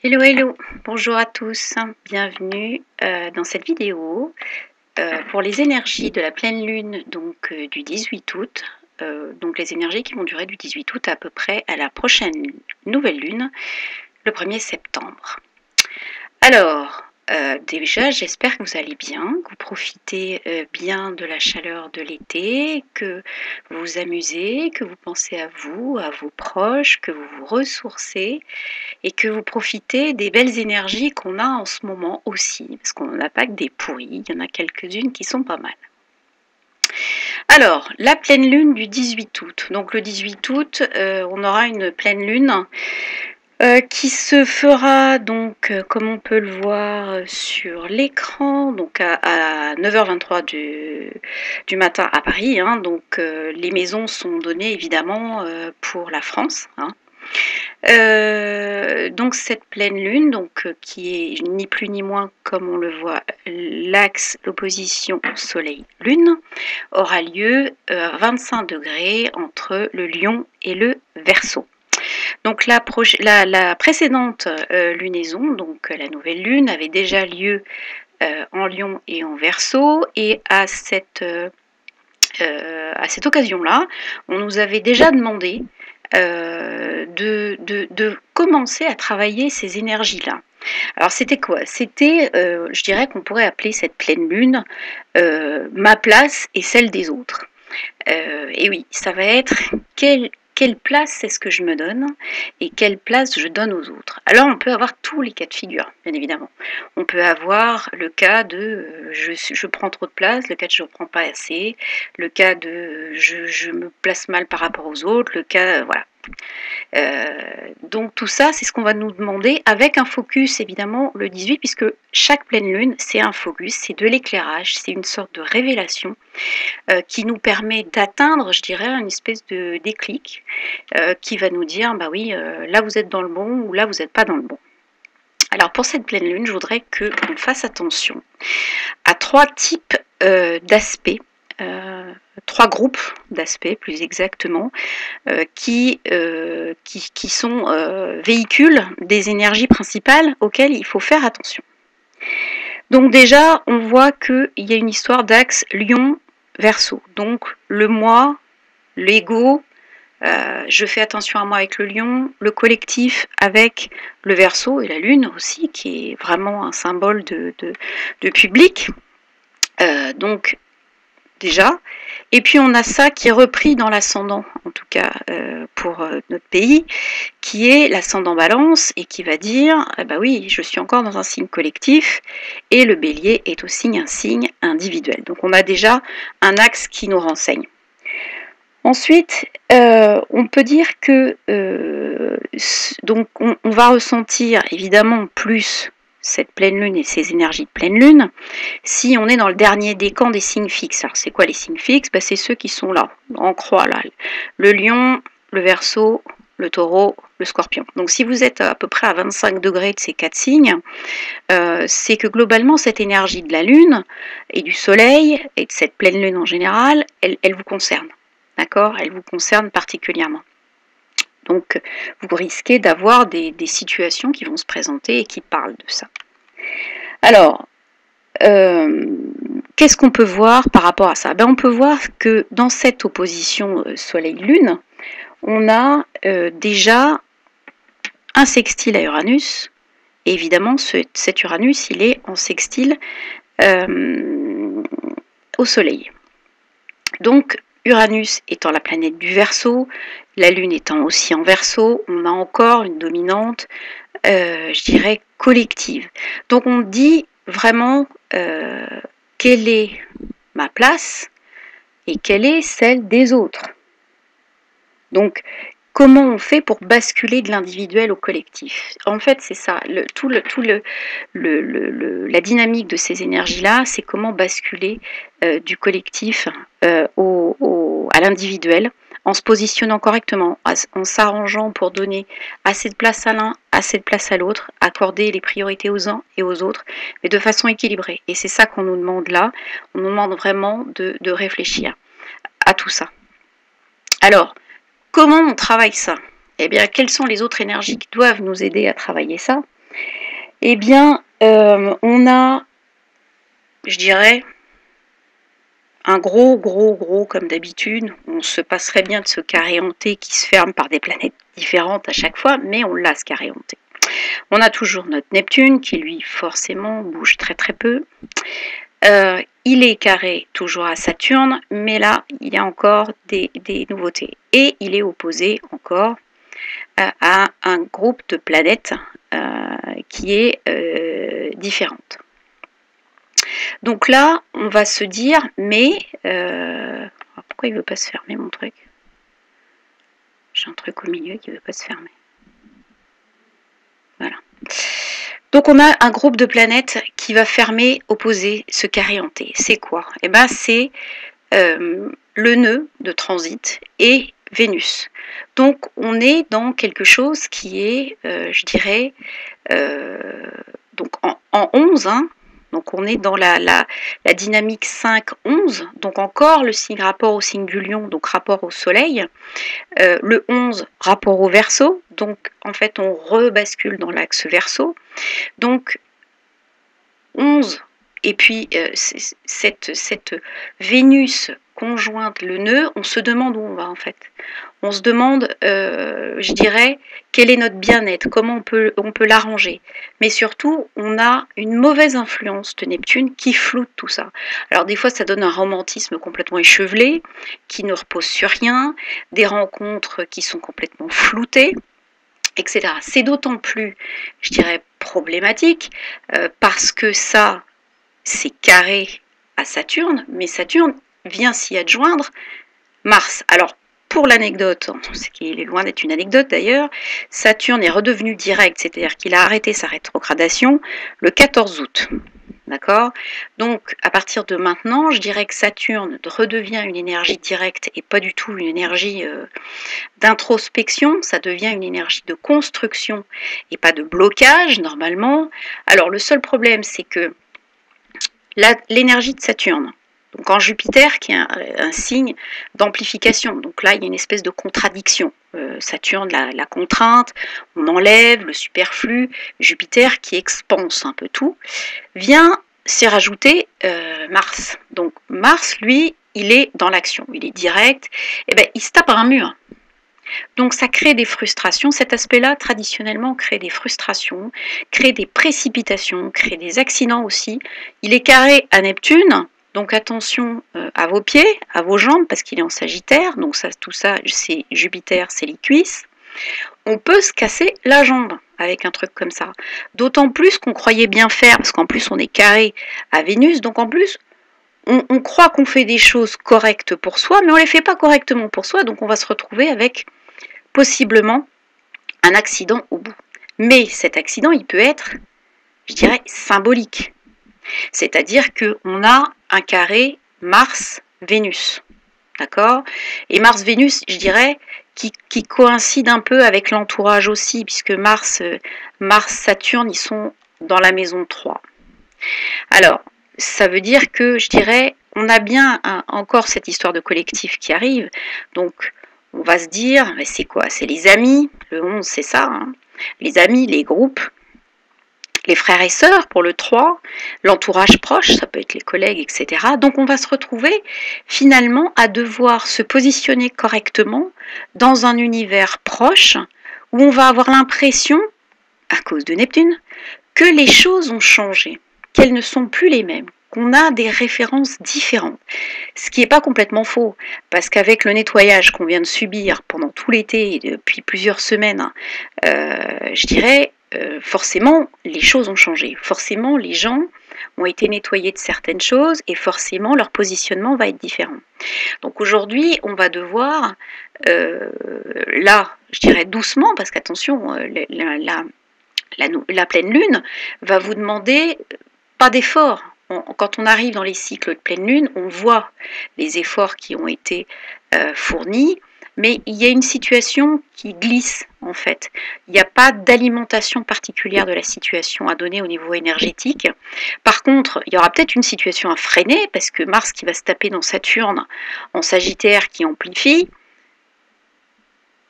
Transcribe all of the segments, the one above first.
Hello, hello, bonjour à tous, bienvenue dans cette vidéo pour les énergies de la pleine lune donc, du 18 août, donc les énergies qui vont durer du 18 août à peu près à la prochaine nouvelle lune, le 1er septembre. Alors, déjà j'espère que vous allez bien, que vous profitez bien de la chaleur de l'été, que vous vous amusez, que vous pensez à vous, à vos proches, que vous vous ressourcez et que vous profitez des belles énergies qu'on a en ce moment aussi, parce qu'on n'a pas que des pourries, il y en a quelques-unes qui sont pas mal. Alors, la pleine lune du 18 août. Donc le 18 août, on aura une pleine lune qui se fera donc, comme on peut le voir sur l'écran, donc à 9h23 du matin à Paris. Donc les maisons sont données évidemment pour la France. Donc cette pleine lune, donc, qui est ni plus ni moins, comme on le voit, l'axe, l'opposition Soleil-Lune, aura lieu à 25 degrés entre le Lion et le Verseau. Donc la précédente lunaison, donc la nouvelle lune, avait déjà lieu en Lion et en Verseau, et à cette occasion-là, on nous avait déjà demandé de commencer à travailler ces énergies-là. Alors c'était quoi? C'était, je dirais qu'on pourrait appeler cette pleine lune ma place et celle des autres. Et oui, ça va être quelle place est-ce que je me donne et quelle place je donne aux autres. Alors on peut avoir tous les cas de figure, bien évidemment. On peut avoir le cas de je prends trop de place, le cas de je ne prends pas assez, le cas de je me place mal par rapport aux autres, le cas voilà. Donc tout ça, c'est ce qu'on va nous demander avec un focus évidemment le 18, puisque chaque pleine lune, c'est un focus, c'est de l'éclairage, c'est une sorte de révélation qui nous permet d'atteindre, je dirais, une espèce de déclic qui va nous dire, bah oui, là vous êtes dans le bon ou là vous n'êtes pas dans le bon. Alors pour cette pleine lune, je voudrais qu'on fasse attention à trois types d'aspects, trois groupes d'aspects plus exactement, qui sont véhicules des énergies principales auxquelles il faut faire attention. Donc déjà, on voit qu'il y a une histoire d'axe Lion-Verseau. Donc le moi, l'ego, je fais attention à moi avec le lion, le collectif avec le Verseau et la lune aussi, qui est vraiment un symbole de public. Donc déjà, et puis on a ça qui est repris dans l'ascendant, en tout cas pour notre pays, qui est l'ascendant Balance et qui va dire bah oui, je suis encore dans un signe collectif, et le Bélier est aussi un signe individuel. Donc on a déjà un axe qui nous renseigne. Ensuite, on peut dire que donc on va ressentir évidemment plus cette pleine lune et ces énergies de pleine lune si on est dans le dernier décan des signes fixes. Alors c'est quoi les signes fixes? C'est ceux qui sont là, en croix là, le lion, le Verseau, le taureau, le scorpion. Donc si vous êtes à peu près à 25 degrés de ces quatre signes, c'est que globalement cette énergie de la lune et du soleil et de cette pleine lune en général, elle vous concerne. D'accord? Elle vous concerne particulièrement. Donc vous risquez d'avoir des situations qui vont se présenter et qui parlent de ça. Alors, qu'est-ce qu'on peut voir par rapport à ça? On peut voir que dans cette opposition Soleil-Lune, on a déjà un sextile à Uranus. Et évidemment, cet Uranus, il est en sextile au Soleil. Donc, Uranus étant la planète du Verseau, la Lune étant aussi en Verseau, on a encore une dominante, je dirais, collective. Donc, on dit vraiment quelle est ma place et quelle est celle des autres. Donc, comment on fait pour basculer de l'individuel au collectif? En fait, c'est ça, la dynamique de ces énergies-là, c'est comment basculer du collectif à l'individuel, en se positionnant correctement, en s'arrangeant pour donner assez de place à l'un, assez de place à l'autre, accorder les priorités aux uns et aux autres, mais de façon équilibrée. Et c'est ça qu'on nous demande là, on nous demande vraiment de réfléchir à tout ça. Alors, comment on travaille ça? Eh bien, quelles sont les autres énergies qui doivent nous aider à travailler ça? eh bien, on a, je dirais, un gros, comme d'habitude. On se passerait bien de ce carré hanté qui se ferme par des planètes différentes à chaque fois, mais on l'a, ce carré hanté. On a toujours notre Neptune qui, lui, forcément, bouge très très peu. Il est carré toujours à Saturne, mais là, il y a encore des nouveautés. Et il est opposé encore à un groupe de planètes qui est différente. Donc là, on va se dire, mais pourquoi il ne veut pas se fermer mon truc? J'ai un truc au milieu qui ne veut pas se fermer. Voilà. Donc on a un groupe de planètes qui va fermer, opposer ce carré hanté. C'est quoi? Eh bien c'est le nœud de transit et Vénus. Donc on est dans quelque chose qui est, je dirais, donc en 11, hein. Donc on est dans la dynamique 5-11, donc encore le signe rapport au signe du lion, donc rapport au soleil. Le 11, rapport au Verseau, donc en fait on rebascule dans l'axe Verseau. Donc 11, et puis cette Vénus conjointe le nœud, on se demande où on va en fait. On se demande, je dirais, quel est notre bien-être, comment on peut l'arranger. Mais surtout, on a une mauvaise influence de Neptune qui floute tout ça. Alors des fois, ça donne un romantisme complètement échevelé, qui ne repose sur rien, des rencontres qui sont complètement floutées, etc. C'est d'autant plus, je dirais, problématique, parce que ça, c'est carré à Saturne, mais Saturne vient s'y adjoindre Mars. Alors, pour l'anecdote, ce qui est loin d'être une anecdote d'ailleurs, Saturne est redevenu direct, c'est-à-dire qu'il a arrêté sa rétrogradation le 14 août. D'accord? Donc, à partir de maintenant, je dirais que Saturne redevient une énergie directe et pas du tout une énergie d'introspection, ça devient une énergie de construction et pas de blocage normalement. Alors, le seul problème, c'est que l'énergie de Saturne, donc en Jupiter, qui est un signe d'amplification. Donc là, il y a une espèce de contradiction. Saturne, la contrainte, on enlève le superflu. Jupiter, qui expanse un peu tout, vient s'y rajouter Mars. Donc Mars, lui, il est dans l'action, il est direct. Et ben, il se tape à un mur. Donc ça crée des frustrations. Cet aspect-là, traditionnellement, crée des frustrations, crée des précipitations, crée des accidents aussi. Il est carré à Neptune. Donc attention à vos pieds, à vos jambes, parce qu'il est en Sagittaire, donc ça, tout ça, c'est Jupiter, c'est les cuisses. On peut se casser la jambe avec un truc comme ça. D'autant plus qu'on croyait bien faire, parce qu'en plus on est carré à Vénus, donc en plus on croit qu'on fait des choses correctes pour soi, mais on ne les fait pas correctement pour soi, donc on va se retrouver avec possiblement un accident au bout. Mais cet accident, il peut être, je dirais, symbolique. C'est-à-dire qu'on a un carré Mars-Vénus, d'accord? Et Mars-Vénus, je dirais, qui coïncide un peu avec l'entourage aussi, puisque Mars-Saturne, ils sont dans la maison 3. Alors, ça veut dire que, je dirais, on a bien encore cette histoire de collectif qui arrive, donc on va se dire, mais c'est quoi? C'est les amis, le 11 c'est ça, hein, les amis, les groupes, les frères et sœurs pour le 3, l'entourage proche, ça peut être les collègues, etc. Donc on va se retrouver finalement à devoir se positionner correctement dans un univers proche où on va avoir l'impression, à cause de Neptune, que les choses ont changé, qu'elles ne sont plus les mêmes, qu'on a des références différentes. Ce qui n'est pas complètement faux, parce qu'avec le nettoyage qu'on vient de subir pendant tout l'été et depuis plusieurs semaines, je dirais, forcément, les choses ont changé. Forcément, les gens ont été nettoyés de certaines choses et forcément, leur positionnement va être différent. Donc aujourd'hui, on va devoir, là, je dirais doucement, parce qu'attention, la pleine lune va vous demander pas d'effort. Quand on arrive dans les cycles de pleine lune, on voit les efforts qui ont été fournis, mais il y a une situation qui glisse en fait. Il n'y a pas d'alimentation particulière de la situation à donner au niveau énergétique. Par contre, il y aura peut-être une situation à freiner, parce que Mars qui va se taper dans Saturne en Sagittaire qui amplifie,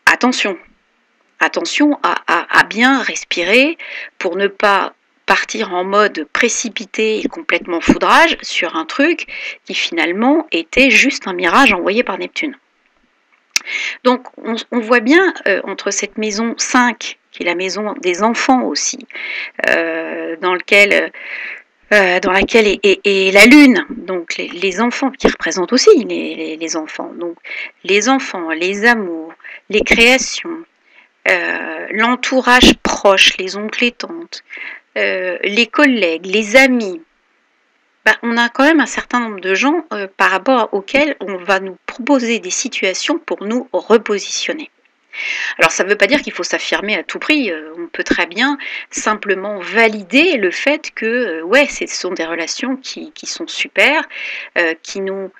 attention à bien respirer pour ne pas partir en mode précipité et complètement foudrage sur un truc qui finalement était juste un mirage envoyé par Neptune. Donc on voit bien entre cette maison 5, qui est la maison des enfants aussi, dans laquelle est la Lune, donc les enfants qui représentent aussi les enfants, donc les enfants, les amours, les créations, l'entourage proche, les oncles et tantes, les collègues, les amis. On a quand même un certain nombre de gens par rapport auxquels on va nous proposer des situations pour nous repositionner. Alors ça ne veut pas dire qu'il faut s'affirmer à tout prix, on peut très bien simplement valider le fait que ouais, ce sont des relations qui sont super, qui nous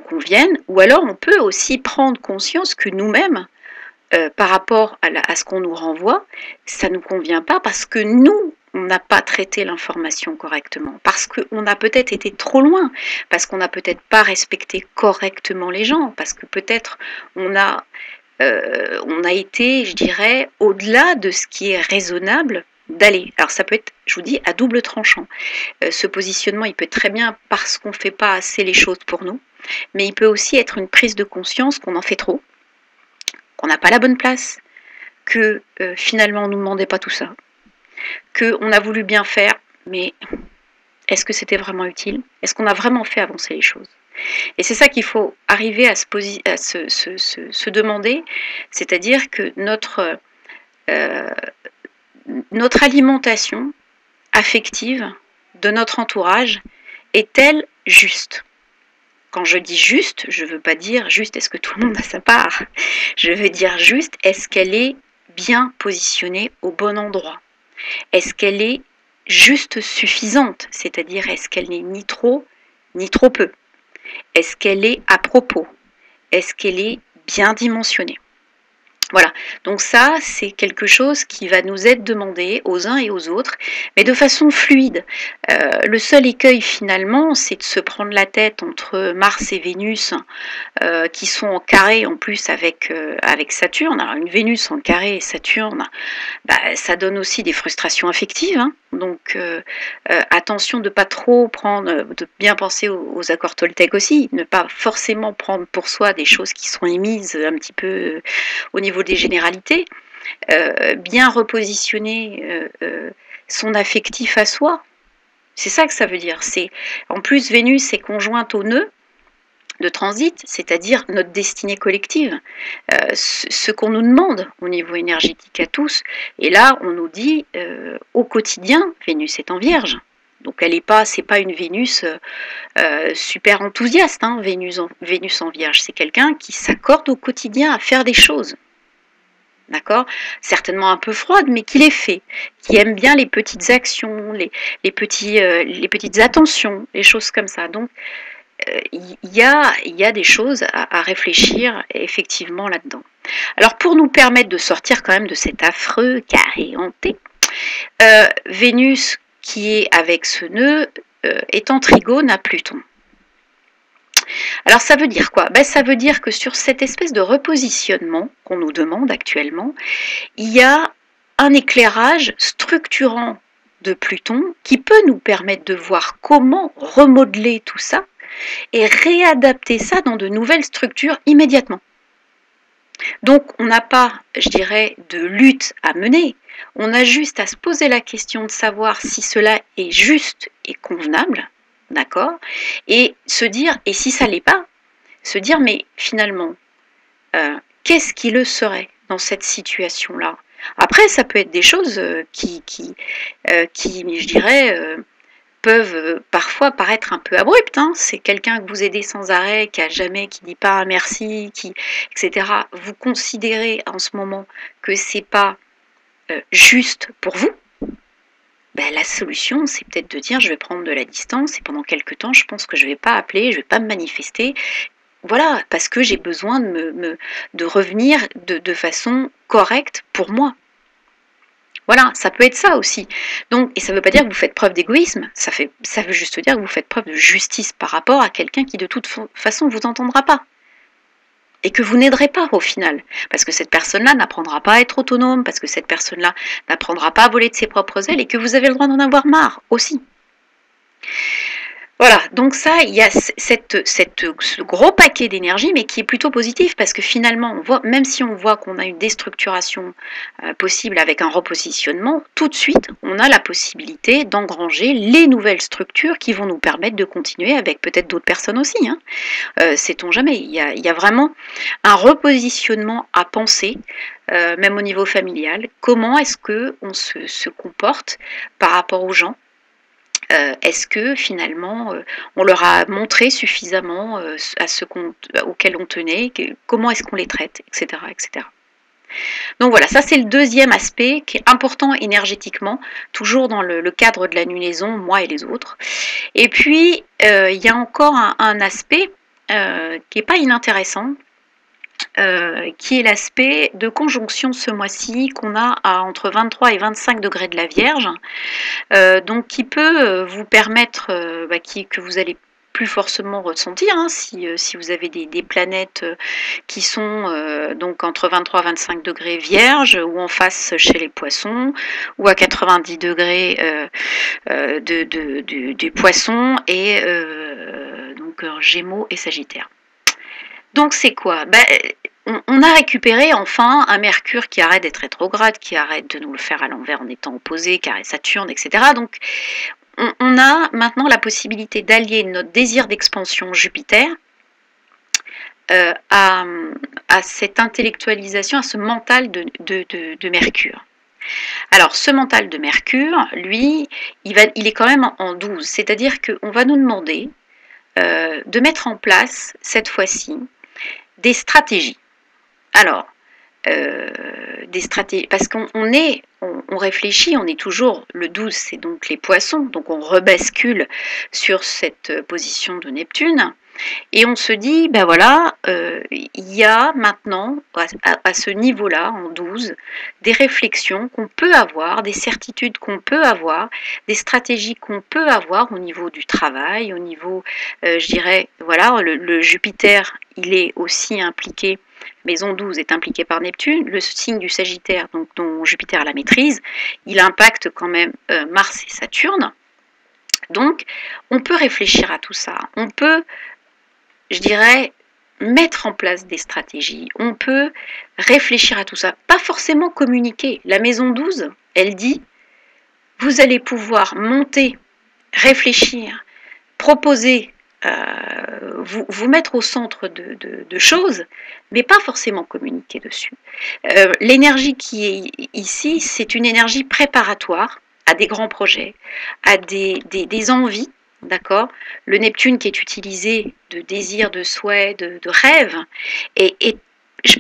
conviennent, ou alors on peut aussi prendre conscience que nous-mêmes, par rapport à ce qu'on nous renvoie, ça ne nous convient pas parce que nous, on n'a pas traité l'information correctement, parce qu'on a peut-être été trop loin, parce qu'on n'a peut-être pas respecté correctement les gens, parce que peut-être on a été, je dirais, au-delà de ce qui est raisonnable d'aller. Alors ça peut être, je vous dis, à double tranchant. Ce positionnement, il peut être très bien parce qu'on ne fait pas assez les choses pour nous, mais il peut aussi être une prise de conscience qu'on en fait trop, qu'on n'a pas la bonne place, que finalement on ne nous demandait pas tout ça, qu'on a voulu bien faire, mais est-ce que c'était vraiment utile? Est-ce qu'on a vraiment fait avancer les choses? Et c'est ça qu'il faut arriver à se demander, c'est-à-dire que notre alimentation affective de notre entourage est-elle juste? Quand je dis juste, je ne veux pas dire juste est-ce que tout le monde a sa part. Je veux dire juste est-ce qu'elle est bien positionnée au bon endroit? Est-ce qu'elle est juste suffisante? C'est-à-dire est-ce qu'elle n'est ni trop ni trop peu? Est-ce qu'elle est à propos? Est-ce qu'elle est bien dimensionnée? Voilà, donc ça, c'est quelque chose qui va nous être demandé aux uns et aux autres, mais de façon fluide. Le seul écueil finalement, c'est de se prendre la tête entre Mars et Vénus, qui sont en carré en plus avec Saturne. Alors une Vénus en carré et Saturne, ça donne aussi des frustrations affectives, hein. Donc attention de pas trop prendre, de bien penser aux accords Toltec aussi, ne pas forcément prendre pour soi des choses qui sont émises un petit peu au niveau des généralités, bien repositionner son affectif à soi. C'est ça que ça veut dire. En plus, Vénus est conjointe au nœud de transit, c'est-à-dire notre destinée collective, ce qu'on nous demande au niveau énergétique à tous. Et là, on nous dit au quotidien, Vénus est en Vierge. Donc c'est pas une Vénus super enthousiaste, hein, Vénus en Vierge. C'est quelqu'un qui s'accorde au quotidien à faire des choses. D'accord ? Certainement un peu froide, mais qui les fait, qui aime bien les petites actions, les petites attentions, les choses comme ça. Donc, il y a des choses à réfléchir effectivement là-dedans. Alors, pour nous permettre de sortir quand même de cet affreux carré hanté, Vénus, qui est avec ce nœud, est en trigone à Pluton. Alors ça veut dire quoi? Ça veut dire que sur cette espèce de repositionnement qu'on nous demande actuellement, il y a un éclairage structurant de Pluton qui peut nous permettre de voir comment remodeler tout ça et réadapter ça dans de nouvelles structures immédiatement. Donc on n'a pas, je dirais, de lutte à mener, on a juste à se poser la question de savoir si cela est juste et convenable. D'accord? Et se dire, et si ça l'est pas, se dire, mais finalement, qu'est-ce qui le serait dans cette situation-là? Après, ça peut être des choses qui je dirais, peuvent parfois paraître un peu abruptes, hein. C'est quelqu'un que vous aidez sans arrêt, qui dit pas un merci, etc. Vous considérez en ce moment que c'est pas juste pour vous. La solution, c'est peut-être de dire je vais prendre de la distance et pendant quelques temps, je pense que je ne vais pas appeler, je ne vais pas me manifester. Voilà, parce que j'ai besoin de revenir de façon correcte pour moi. Voilà, ça peut être ça aussi. Donc, et ça ne veut pas dire que vous faites preuve d'égoïsme, ça veut juste dire que vous faites preuve de justice par rapport à quelqu'un qui de toute façon ne vous entendra pas. et que vous n'aiderez pas au final, parce que cette personne-là n'apprendra pas à être autonome, parce que cette personne-là n'apprendra pas à voler de ses propres ailes, et que vous avez le droit d'en avoir marre aussi. Voilà, donc ça, il y a ce gros paquet d'énergie, mais qui est plutôt positif, parce que finalement, on voit, même si on voit qu'on a une déstructuration possible avec un repositionnement, tout de suite, on a la possibilité d'engranger les nouvelles structures qui vont nous permettre de continuer avec peut-être d'autres personnes aussi. Hein. Sait-on jamais, il y a vraiment un repositionnement à penser, même au niveau familial. Comment est-ce qu'on se comporte par rapport aux gens? Est-ce que finalement on leur a montré suffisamment à ceux auxquels on tenait, comment est-ce qu'on les traite, etc., etc. Donc voilà, ça c'est le deuxième aspect qui est important énergétiquement, toujours dans le cadre de la lunaison, moi et les autres. Et puis il y a encore un aspect qui n'est pas inintéressant, qui est l'aspect de conjonction ce mois-ci qu'on a à entre 23 et 25 degrés de la Vierge, donc qui peut vous permettre, que vous allez plus forcément ressentir, hein, si vous avez des planètes qui sont donc entre 23 et 25 degrés Vierge, ou en face chez les Poissons, ou à 90 degrés des Poissons, et donc Gémeaux et Sagittaire. Donc c'est quoi? On a récupéré enfin un Mercure qui arrête d'être rétrograde, qui arrête de nous le faire à l'envers en étant opposé, carré Saturne, etc. Donc on a maintenant la possibilité d'allier notre désir d'expansion Jupiter à cette intellectualisation, à ce mental de Mercure. Alors ce mental de Mercure, lui, il est quand même en 12, c'est-à-dire qu'on va nous demander de mettre en place cette fois-ci des stratégies. Alors, des stratégies, parce qu'on réfléchit, on est toujours, le 12 c'est donc les Poissons, donc on rebascule sur cette position de Neptune, et on se dit, ben voilà, il y a maintenant, à ce niveau-là, en 12, des réflexions qu'on peut avoir, des certitudes qu'on peut avoir, des stratégies qu'on peut avoir au niveau du travail, au niveau, je dirais, voilà, le Jupiter, il est aussi impliqué, maison 12 est impliquée par Neptune, le signe du Sagittaire, donc dont Jupiter a la maîtrise, il impacte quand même Mars et Saturne. Donc, on peut réfléchir à tout ça, on peut, je dirais, mettre en place des stratégies, on peut réfléchir à tout ça, pas forcément communiquer. La maison 12, elle dit, vous allez pouvoir monter, réfléchir, proposer, vous mettre au centre de choses, mais pas forcément communiquer dessus. L'énergie qui est ici, c'est une énergie préparatoire à des grands projets, à des envies, d'accord? Le Neptune qui est utilisé de désir, de souhait, de rêve, et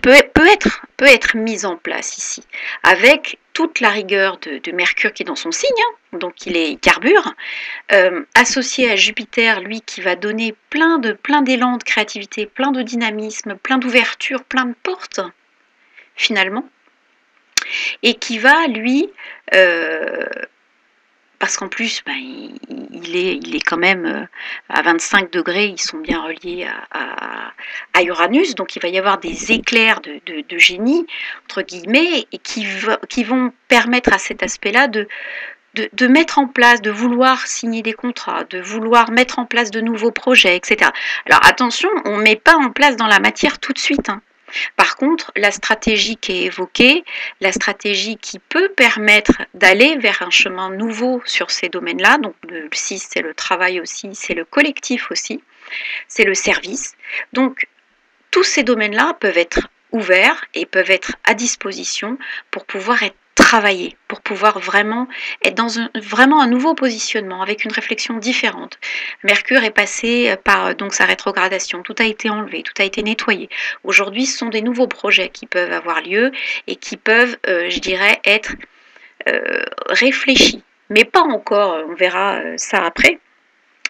peut être mise en place ici, avec toute la rigueur de Mercure qui est dans son signe, hein, donc il carbure, associé à Jupiter, lui, qui va donner plein d'élan de créativité, plein de dynamisme, plein d'ouverture, plein de portes, finalement, et qui va, lui, parce qu'en plus, il est quand même à 25 degrés, ils sont bien reliés à Uranus, donc il va y avoir des éclairs de génie, entre guillemets, et qui vont permettre à cet aspect-là de mettre en place, de vouloir signer des contrats, de vouloir mettre en place de nouveaux projets, etc. Alors attention, on ne met pas en place dans la matière tout de suite, hein. Par contre, la stratégie qui est évoquée, la stratégie qui peut permettre d'aller vers un chemin nouveau sur ces domaines-là, donc le 6 c'est le travail aussi, c'est le collectif aussi, c'est le service. Donc tous ces domaines-là peuvent être ouverts et peuvent être à disposition pour pouvoir être travaillés, pour pouvoir vraiment être dans vraiment un nouveau positionnement, avec une réflexion différente. Mercure est passé par donc sa rétrogradation, tout a été enlevé, tout a été nettoyé. Aujourd'hui, ce sont des nouveaux projets qui peuvent avoir lieu et qui peuvent, je dirais, être réfléchis, mais pas encore, on verra ça après.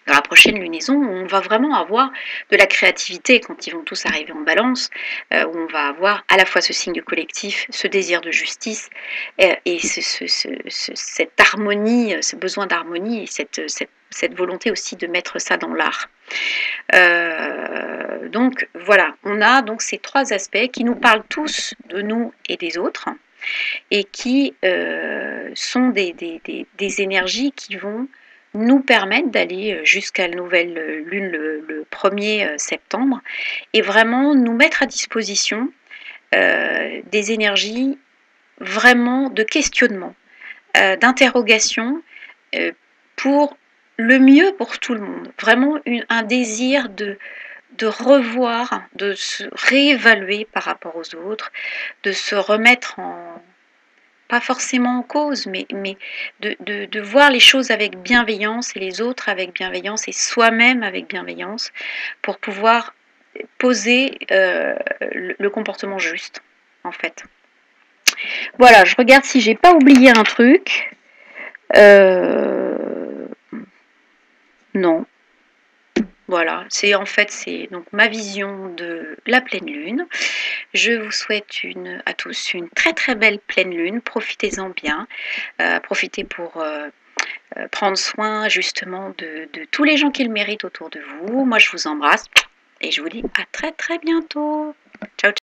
Dans la prochaine lunaison, on va vraiment avoir de la créativité quand ils vont tous arriver en balance, où on va avoir à la fois ce signe collectif, ce désir de justice, et cette harmonie, ce besoin d'harmonie, et cette volonté aussi de mettre ça dans l'art. Donc voilà, on a donc ces trois aspects qui nous parlent tous de nous et des autres, et qui sont des énergies qui vont nous permettre d'aller jusqu'à la nouvelle lune le 1er septembre, et vraiment nous mettre à disposition des énergies vraiment de questionnement, d'interrogation, pour le mieux pour tout le monde. Vraiment un désir de revoir, de se réévaluer par rapport aux autres, de se remettre en, pas forcément en cause, mais de voir les choses avec bienveillance, et les autres avec bienveillance, et soi-même avec bienveillance, pour pouvoir poser le comportement juste, en fait. Voilà, je regarde si j'ai pas oublié un truc. Non. Voilà, c'est donc ma vision de la pleine lune. Je vous souhaite à tous une très très belle pleine lune. Profitez-en bien. Profitez pour prendre soin justement de tous les gens qui le méritent autour de vous. Moi, je vous embrasse et je vous dis à très très bientôt. Ciao, ciao.